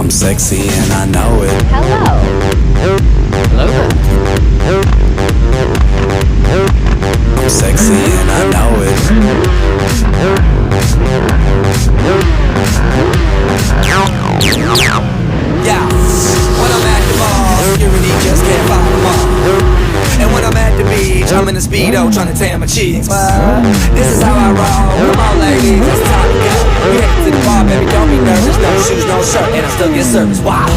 I'm sexy and I know it. Hello. Hello there. I'm sexy and I know it. Yeah, when I'm at the mall, security just can't find them all. And when I'm at the beach, I'm in a Speedo trying to tan my cheeks. This is how I roll. Come on, ladies, it's time to go. We headed to the bar, baby, don't be nervous. No shoes, no shirt, and I still get service. Wow.